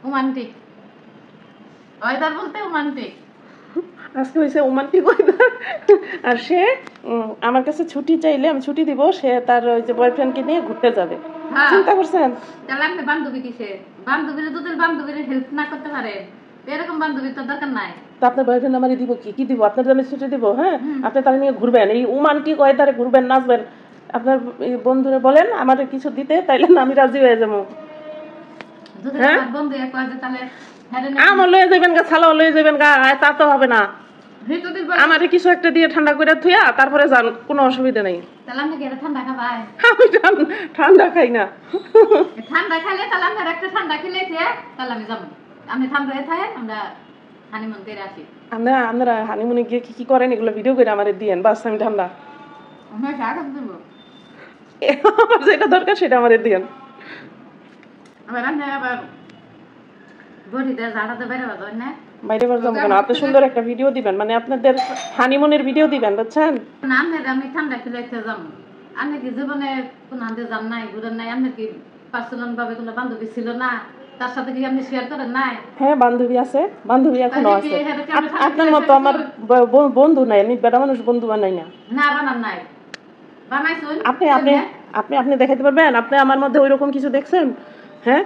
Romantic weather বলতে romantic আজকে হয়েছে রোমান্টিক ওয়েদার। আর সে আমার কাছে ছুটি চাইলে আমি ছুটি দিব, সে তার ওই যে বয়ফ্রেন্ডকে নিয়ে ঘুরতে যাবে। চিন্তা করছেন? তাহলে আপনি বান্ধবী কিসে? বান্ধবীর দুধের বান্ধবীর হেল্প না করতে পারে, এরকম বান্ধবীর তো দরকার নাই। তো আপনার বয়ফ্রেন্ড আমারে দিব কি দিব? আপনার জন্য ছুটি দিব? হ্যাঁ, আপনি তার নিয়ে ঘুরবেন, এই রোমান্টিক ওয়েদারে ঘুরবেন, নাচবেন। আপনার বন্ধুরা বলেন আমাদের কিছু দিতে, তাইলে আমি রাজি হয়ে যাবো। হ্যাঁ, বন্ধু তাহলে আমার লয়ে যাবেন গা, ছালাও লয়ে যাবেন গা, তা তো হবে না। আমারে কিছু একটা দিয়ে ঠান্ডা করে থুয়া তারপরে যান, কোনো অসুবিধা নেই। তাহলে আপনি কি ঠান্ডা খাবাই? আমি ঠান্ডা খাই না। ঠান্ডা খাইলে তাহলে আপনার একটা ঠান্ডা খেলে তাহলে আমি যাবো। আপনি ঠান্ডা থাকে, আমরা হানিমুন করে আসি। আপনারা হানিমুনে গিয়ে কি কি করেন এগুলো ভিডিও করে আমারে দিয়েন, বাস আমি ঠান্ডা। আমার যেটা দরকার সেটা আমারে দিয়েন। বাইরে যাবো কেন? আপনি সুন্দর একটা ভিডিও দিবেন, মানে আপনাদের হানিমুনের ভিডিও দিবেন, বুঝছেন? আমি ঠান্ডা খেলাইতে যাবো। আপনি কি জীবনে কোন হাতে যান নাই, ঘুরেন নাই? আপনার কি পার্সোনাল ভাবে কোনো বান্ধবী ছিল না? তার সাথে কি আপনি শেয়ার করেন নাই? হ্যাঁ, বান্ধবী আছে, বান্ধবী এখনো আছে। আপনার মতো আমার বন্ধু নাই, আমি বেটা মানুষ বন্ধু বানাই না। না বানান নাই, বানাইছুন। আপনি আপনি আপনি আপনি দেখাইতে পারবেন আপনি আমার মধ্যে ওইরকম কিছু দেখছেন? হ্যাঁ,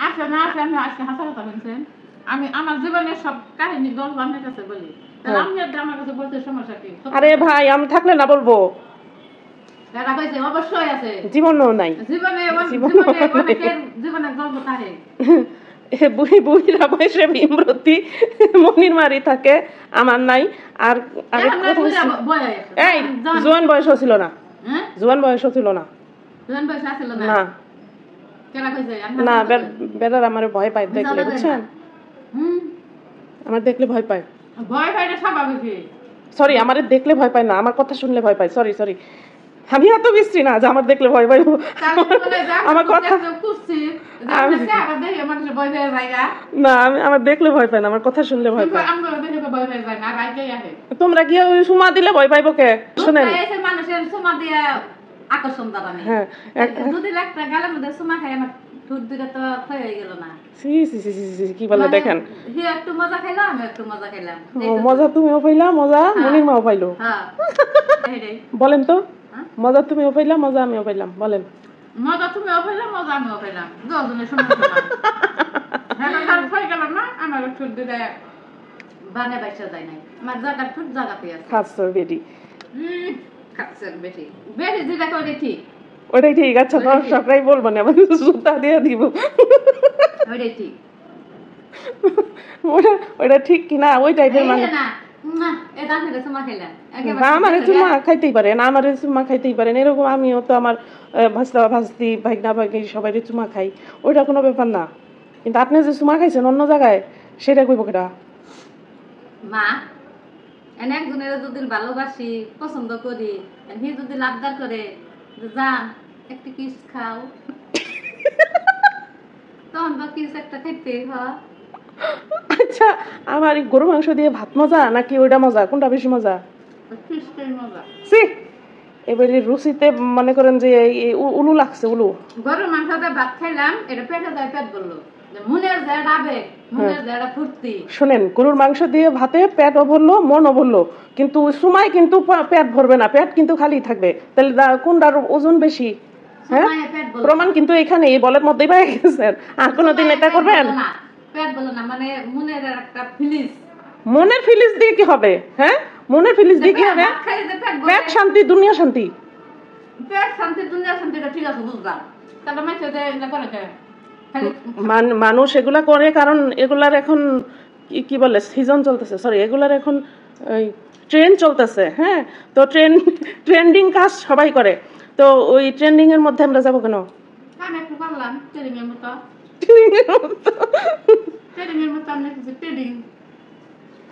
আসে না আসে, আমি আজকে হাসা কথা বলছেন। আমি আমার জীবনের সব কাহিনী গল্প আপনার কাছে বলি, আপনি আমার কাছে বলতে সমস্যা কি? আরে ভাই, আমি থাকলে না বলবো? অবশ্যই আছে, জীবনও নাই, জীবনের গল্প থাকে। বুড়িরা বয়সে ভীমরতি মনির মারি থাকে, আমার নাই। আর এই জোয়ান বয়সও ছিল না, জোয়ান বয়সও ছিল না, না না। বেড়ার আমার ভয় পায় দেখলে, বুঝছেন? আমার দেখলে ভয় পায়। সরি, আমার দেখলে ভয় পায় না, আমার কথা শুনলে ভয় পায়। সরি সরি, আমি এত বিশ্রী না যে আমার দেখলে ভয় পাইব। আমার কথা না, আমি আমার দেখলে ভয় পাই না, আমার কথা শুনলে ভয় পাই। তোমরা কি ওই সুমা দিলে ভয় পাইব কে? শুনেন, মানুষের সুমা দিয়ে আকর্ষণ দ্বারা নেই। হ্যাঁ, যদি একটা গালের মধ্যে সুমা খাই আমার ঠোঁট দুটো তো হয়ে গেল না। কি বলে দেখেন, একটু মজা খাইলাম, আমি একটু মজা খাইলাম। মজা তুমিও পাইলা, মজা মনির মাও পাইলো। বলেন তো, মজা তুমিও পাইলা, মজা আমিও পাইলাম, বলেন। মজা তুমিও পাইলাম, মজা আমিও পাইলাম, দুজনের সমস্যা হয়ে গেল না। আমার ঠোঁট দুটো বানে বাইসা যায় নাই, আমার জায়গা ঠোঁট জায়গাতে আছে। খাচ্ছর বেটি, খাচ্ছর বেটি, বেটি যেটা করে ঠিক ওটাই ঠিক। আচ্ছা, দর্শকরাই বলবো না, আমি জুতা দিয়ে দিব। ওটাই ঠিক, ওটা ঠিক কিনা ওই টাইপের মানুষ। আমার চুমা খাইতেই পারেন, আমার চুমা খাইতেই পারেন, এরকম আমিও তো আমার ভাস্তা ভাস্তি ভাইগনা ভাইগি সবাই চুমা খাই, ওইটা কোনো ব্যাপার না। কিন্তু আপনি যে চুমা খাইছেন অন্য জায়গায়, সেটা কইব কেটা? মা এনে একজনের যদি ভালোবাসি, পছন্দ করি, হি যদি লাভদার করে যান একটা কিস খাও, তখন তো কিস একটা খাইতে হয়। আচ্ছা, আমার গরু মাংস দিয়ে ভাত মজা নাকি ওইটা মজা? কোনটা বেশি মজা? এবারে রুচিতে মনে করেন যে উলু লাগছে, উলু। গরুর মাংস দিয়ে ভাত খাইলাম, এটা পেটে যায়, পেট বললো মনের যায় আবেগ, মনের যায় ফুর্তি। শুনেন, গরুর মাংস দিয়ে ভাতে পেটও ভরলো, মনও ভরলো, কিন্তু সময় কিন্তু পেট ভরবে না, পেট কিন্তু খালি থাকবে। তাহলে কোনটার ওজন বেশি? হ্যাঁ, প্রমাণ কিন্তু এখানে এই বলের মধ্যেই পাই গেছেন। আর কোনদিন এটা করবেন? পেট বলো না, মানে মনের একটা ফিলিংস। মনের ফিলিংস দিয়ে কি হবে? হ্যাঁ, মনের ফিলিংস দিয়ে কি হবে? পেট শান্তি দুনিয়া শান্তি। পেট শান্তি দুনিয়া শান্তিটা ঠিক আছে, বুঝলাম। তাহলে মাইছে যে এটা করে কে? মানুষ এগুলা করে কারণ এগুলার এখন কি বলে সিজন চলতেছে, সরি, এগুলার এখন ট্রেন্ড চলতেছে। হ্যাঁ, তো ট্রেন্ডিং কাজ সবাই করে, তো ওই ট্রেন্ডিং এর মধ্যে আমরা যাবো কেন? আমি একটু করলাম ট্রেডিং এর মতো, আমি কিছু ট্রেডিং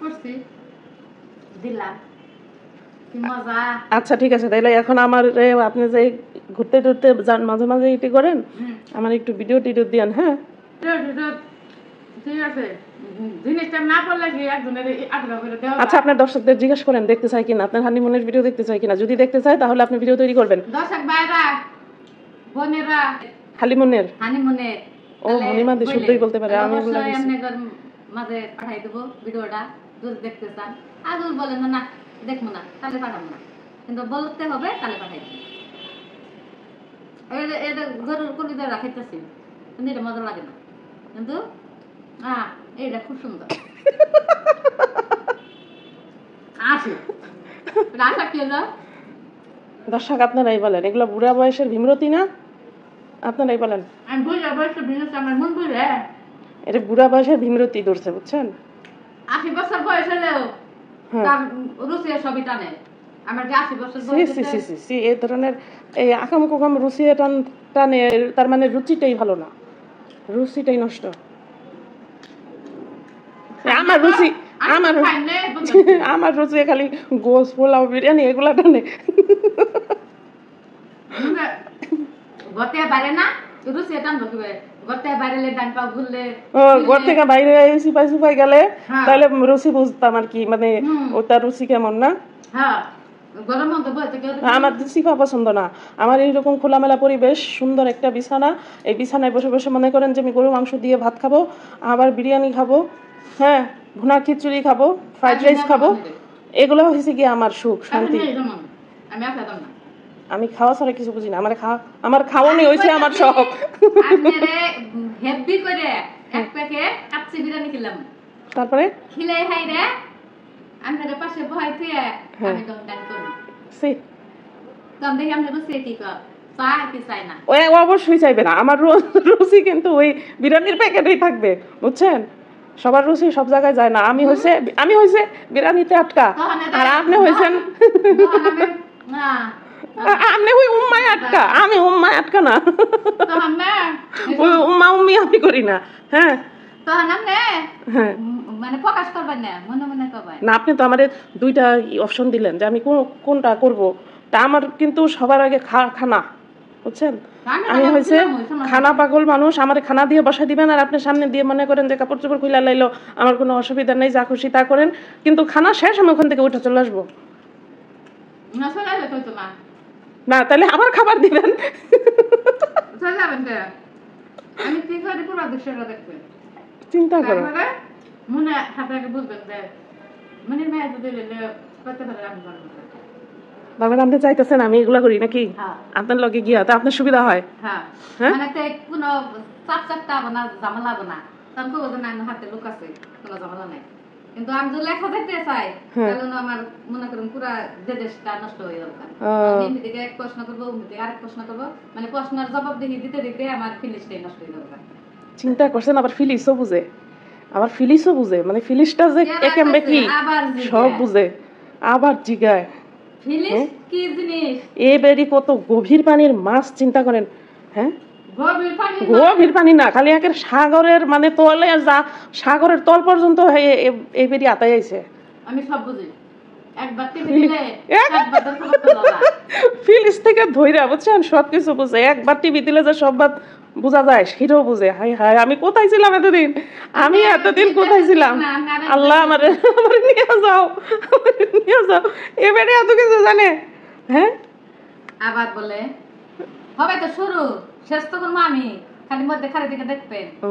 করছি, দিলাম। আচ্ছা ঠিক আছে, তাইলে এখন আমার আপনি যে ঘুরতে টুরতে যান মাঝে মাঝে এটি করেন, আমার একটু ভিডিও টিডিও দিয়েন। হ্যাঁ ঠিক আছে, জিনিসটা না করলে কি একজনের আগ্রহ করে দেওয়া। আচ্ছা, আপনার দর্শকদের জিজ্ঞেস করেন দেখতে চাই কিনা, আপনার হানিমুনের ভিডিও দেখতে চাই কিনা। যদি দেখতে চায় তাহলে আপনি ভিডিও তৈরি করবেন। দর্শক ভাইরা বোনেরা, হানিমুনের ও মনিমা দি শুদ্ধই বলতে পারে আমি বলে দিছি এমনি মাঝে পাঠাই দেব ভিডিওটা যদি দেখতে চান আর যদি বলেন না দেখবো না তাহলে পাঠাবো না কিন্তু বলতে হবে তাহলে পাঠাই দেব এটা জরুর কলিজা রাখাইতেছি কিন্তু এটা মজা লাগে না কিন্তু এইটা খুব সুন্দর দর্শক আপনারাই বলেন এগুলো বুড়া বয়সের ভীমরতি না আপনারাই বলেন এটা বুড়া বয়সের ভীমরতি ধরছে বুঝছেন 80 বছর বয়স হলেও তার রুচি সবই টানে আমার যে 80 বছর বয়স এই ধরনের এই আকাম কোকাম রুচি টানে তার মানে রুচিটাই ভালো না রুচিটাই নষ্ট আমার রুচি আমার রুচি খালি গোস পোলাও বিরিয়ানি এগুলা টানে ঘর থেকে বাইরে সিপাই সুপাই গেলে তাহলে রুচি বুঝতাম আর কি মানে ওটার রুচি কেমন না আমার সিপা পছন্দ না আমার এইরকম খোলামেলা পরিবেশ সুন্দর একটা বিছানা এই বিছানায় বসে বসে মনে করেন যে আমি গরু মাংস দিয়ে ভাত খাবো আবার বিরিয়ানি খাবো হ্যাঁ ভুনা খিচুড়ি খাবো ফ্রাইড রাইস খাবো এগুলো হয়েছে কি আমার সুখ শান্তি আমি খাওয়া ছাড়া কিছু বুঝি না আমার খাওয়ানি হয়েছে আমার শখ তারপরে অবশ্যই চাইবে না আমার রুচি কিন্তু ওই বিরিয়ানির প্যাকেটেই থাকবে বুঝছেন সবার রুচি সব জায়গায় যায় না আমি হয়েছে বিরিয়ানিতে আটকা আর আপনি হয়েছেন আপনি ওই উম্মায় আটকা আমি উম্মায় আটকা না ওই উম্মা উম্মি আমি করি না হ্যাঁ না আপনি তো আমাদের দুইটা অপশন দিলেন যে আমি কোনটা করব তা আমার কিন্তু সবার আগে খানা বুঝছেন আমি হয়েছে খানা পাগল মানুষ আমার খানা দিয়ে বসা দিবেন আর আপনি সামনে দিয়ে মনে করেন যে কাপড় চোপড় খুলে লাইলো আমার কোনো অসুবিধা নেই যা খুশি তা করেন কিন্তু খানা শেষ আমি ওখান থেকে উঠে চলে আসবো না তাহলে আবার খাবার দিবেন চিন্তা করো মনে হাতে বুঝবেন যে মানে মেয়ে যদি করতে পারে আমি পারবো বাবা আপনি চাইতেছেন আমি এগুলা করি নাকি আপনার লগে গিয়া তা আপনার সুবিধা হয় মানে কোনো চাপটা না ঝামেলা হবে না তখন কো যে না হাতে লোক আছে কোনো ঝামেলা নাই কিন্তু আমি যদি লেখা দিতে চাই তাহলে আমার মনে করেন পুরো দেশটা নষ্ট হয়ে যাবে আমি দিকে এক প্রশ্ন করব ওদিকে আরেক প্রশ্ন করব মানে প্রশ্নের জবাব দিতে দিতে আমার ফিলিংসটাই নষ্ট হয়ে যাবে চিন্তা করছেন আবার ফিলিংসও বুঝে মানে ফিলিংসটা যে একেবারে কি সব বুঝে আবার জিগায় এবারে কত গভীর পানির মাছ চিন্তা করেন হ্যাঁ গভীর পানি না খালি একের সাগরের মানে তলে যা সাগরের তল পর্যন্ত এবারে আতাই আইছে আমি সব বুঝি ফিলিস থেকে ধইরা বুঝছেন সবকিছু বুঝে একবার টিভি দিলে যে সব বাদ বোঝা যায় সেটাও বুঝে হাই হাই আমি কোথায় ছিলাম এতদিন কোথায় ছিলাম আল্লাহ আমার নিয়ে যাও এবারে এত কিছু জানে হ্যাঁ আবার বলে হবে তো শুরু শেষ তো করবো আমি খালি মধ্যে খালি দিকে দেখবেন ও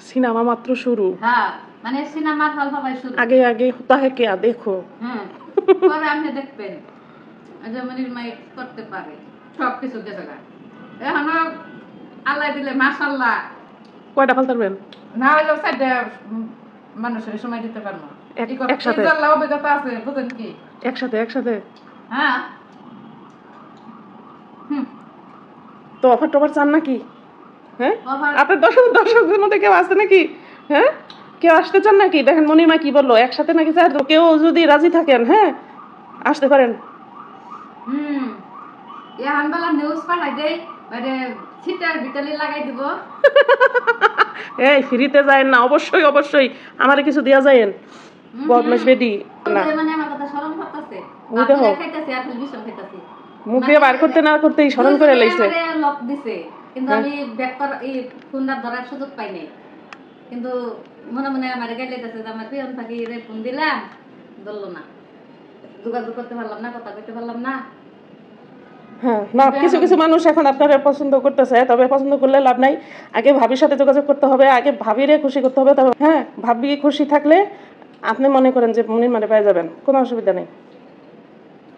সিনেমা মাত্র শুরু হ্যাঁ মানে সিনেমার হল হবে শুরু আগে হতা হে কে দেখো হ্যাঁ পরে আপনি দেখবেন যেমন মাই করতে পারে সবকিছু দেখে এখন আল্লাহ দিলে মাশাআল্লাহ কয়টা ফালতারবেন না হলো সাইডে মানুষের সময় দিতে পারবো একসাথে আল্লাহ অভিজ্ঞতা আছে বুঝেন কি একসাথে হ্যাঁ তো অফার টফার চান নাকি হ্যাঁ আপনার দর্শকদের মধ্যে কেউ আসছে নাকি হ্যাঁ কেউ আসতে চান নাকি দেখেন মনিমা কি বললো একসাথে নাকি স্যার তো কেউ যদি রাজি থাকেন হ্যাঁ আসতে পারেন নিউজ পাঠাই দেই মানে সিটার ভিতরে লাগাই দিব এই ফ্রিতে যায় না অবশ্যই আমারে কিছু দেয়া যায়ন বদমাশ বেডি না মানে আমার কথা স্মরণ করতেছে ওই দেখো খাইতেছে আর বিষ খাইতেছে মুখ দিয়ে বার করতে না করতেই স্মরণ করে লাইছে লক দিছে কিন্তু আমি ব্যাকর এই ফোনটা ধরার সুযোগ পাই নাই কিন্তু মনে মনে আমার গাইলাইতেছে যে আমার পিয়ন থাকি রে ফোন দিলাম ধরলো না যোগাযোগ করতে পারলাম না কথা কইতে পারলাম না হ্যাঁ না, কিছু কিছু মানুষ এখন আপনারা পছন্দ করতেছে, তবে পছন্দ করলে লাভ নাই। আগে ভাবির সাথে যোগাযোগ করতে হবে, আগে ভাবিরে খুশি করতে হবে। তবে হ্যাঁ, ভাবি খুশি থাকলে আপনি মনে করেন যে মনির মারে পেয়ে যাবেন, কোনো অসুবিধা নেই।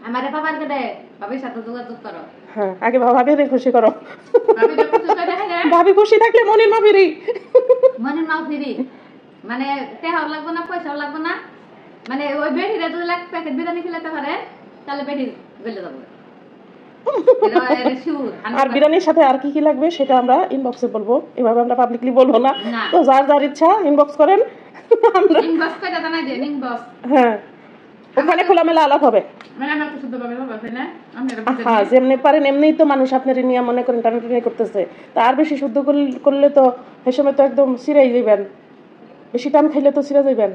আমারে বাবার কাছে ভাবির সাথে যোগাযোগ করো। হ্যাঁ, আগে ভাবিরে খুশি করো। ভাবি খুশি থাকলে মনির মা ফিরি। মনির মা ফিরি মানে টাকাও লাগবে না, পয়সাও লাগবে না। মানে ওই বেটিরে 2 লাখ প্যাকেট বিরিয়ানি খেলাতে পারে, তাহলে বেটি গলে যাবে। আর বিরিয়ানির সাথে আর কি কি লাগবে সেটা আমরা ইনবক্সে বলবো, এভাবে আমরা পাবলিকলি বলবো না। তো যার যার ইচ্ছা ইনবক্স করেন, আমরা ইনবক্স করে জানাই দেন। ইনবক্স হ্যাঁ, ওখানে খোলামেলা আলাপ হবে। মানে আমরা তো শুদ্ধ ভাবে বলবো না, হ্যাঁ, যেমনি পারেন এমনিই তো মানুষ আপনার নিয়ে মনে করেন টানাটানি করতেছে। তা আর বেশি শুদ্ধ করলে তো সেই সময় তো একদম সিরাই যাইবেন, বেশি টান খাইলে তো সিরা যাইবেন।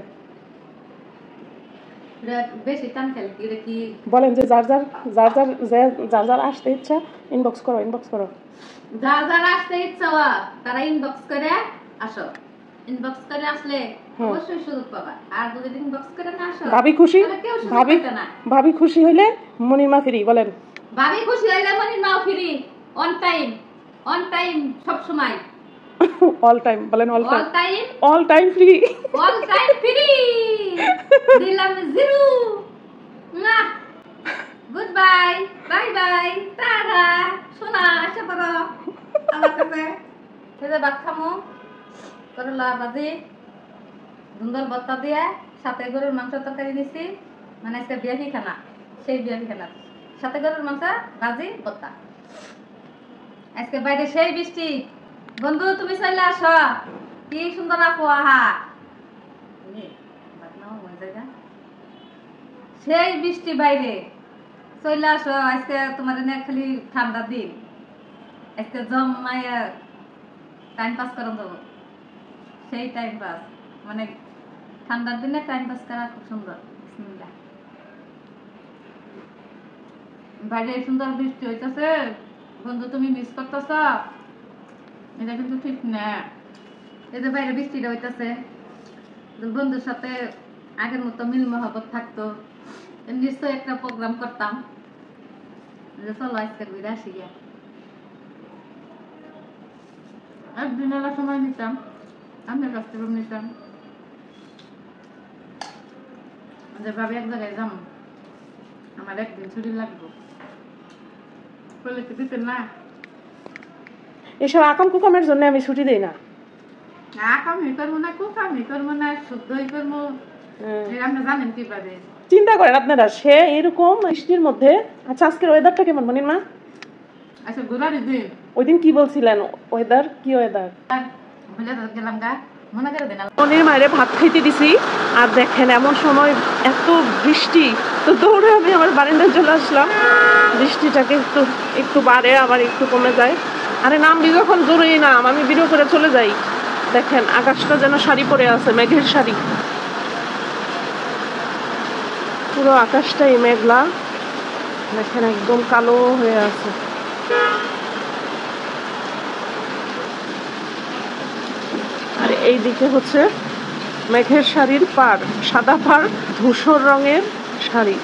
বেশি টান খাইলে কি বলেন যে যার যার আসতে ইচ্ছা ইনবক্স করো, ইনবক্স করো। যার যার আসতে ইচ্ছা তারা ইনবক্স করে আসো। ইনবক্স করে আসলে অবশ্যই সুযোগ পাবা। আর যদি ইনবক্স করে না আসো, ভাবি খুশি, ভাবি খুশি হইলে মনির মা ফ্রি। বলেন ভাবি খুশি হইলে মনির মা ফ্রি। অন টাইম সব সময়। অল টাইম বলেন, all time free, all time free. দিলাম জিরো। না, good bye, bye bye, tata. সোনা আশা করো আমার কাছে। সেটা ভাত খামো, করলা ভাজি, সুন্দর ভর্তা দিয়ে, সাথে গরুর মাংস তরকারি দিছি। মানে আজকে বিয়াহি খানা, সেই বিয়াহি খানা, সাথে গরুর মাংস ভাজি ভর্তা। আজকে বাইরে সেই বৃষ্টি। বন্ধু তুমি চলে আসো, কি সুন্দর আপু। আহা, সেই বৃষ্টি বাইরে, চলে আসো। আজকে তোমার খালি ঠান্ডা দিন, আজকে জমাইয়া টাইম পাস করো দেবো। সেই টাইম পাস মানে ঠান্ডার দিনে টাইম পাস করা খুব সুন্দর। বাইরে সুন্দর বৃষ্টি হইতেছে। বন্ধু তুমি মিস করতেছ, এটা কিন্তু ঠিক না। এই যে বাইরে বৃষ্টিটা হইতেছে, বন্ধুর সাথে আগের মতো মিল মহব্বত থাকতো, নিশ্চয় একটা প্রোগ্রাম করতাম যে চলো আজকে ঘুরে আসি গিয়া। একদিন এলা সময় নিতাম, আপনার কাছ থেকে নিতাম যে ভাবি এক জায়গায় যাম, আমার একদিন ছুটি লাগবো, বলে কি দিতেন না? এসব আকাম কুকামের জন্য আমি ছুটি দেই না। আকামই করবো না, কুকামই করবো না, শুদ্ধই করবো। আপনি জানেন কিভাবে চিন্তা করেন আপনারা, সে এরকম বৃষ্টির মধ্যে। আচ্ছা, আজকের ওয়েদারটা কেমন মনির মা? আচ্ছা, ঘোরার দিন ওই দিন কি বলছিলেন? ওয়েদার কি ওয়েদার? গেলাম গা, মনে করে দেন। মনির মায়ের ভাত খাইতে দিছি, আর দেখেন এমন সময় এত বৃষ্টি, তো দৌড়ে আমি আমার বারান্দায় চলে আসলাম। বৃষ্টিটাকে একটু বাড়ে, আবার একটু কমে যায়। আরে নামবি যখন জোরেই নাম, আমি ভিডিও করে চলে যাই। দেখেন আকাশটা যেন শাড়ি পরে আছে, মেঘের শাড়ি। পুরো আকাশটাই মেঘলা, দেখেন একদম কালো হয়ে আছে। আর এইদিকে হচ্ছে মেঘের শাড়ির পাড়, সাদা পাড়, ধূসর রঙের শাড়ি।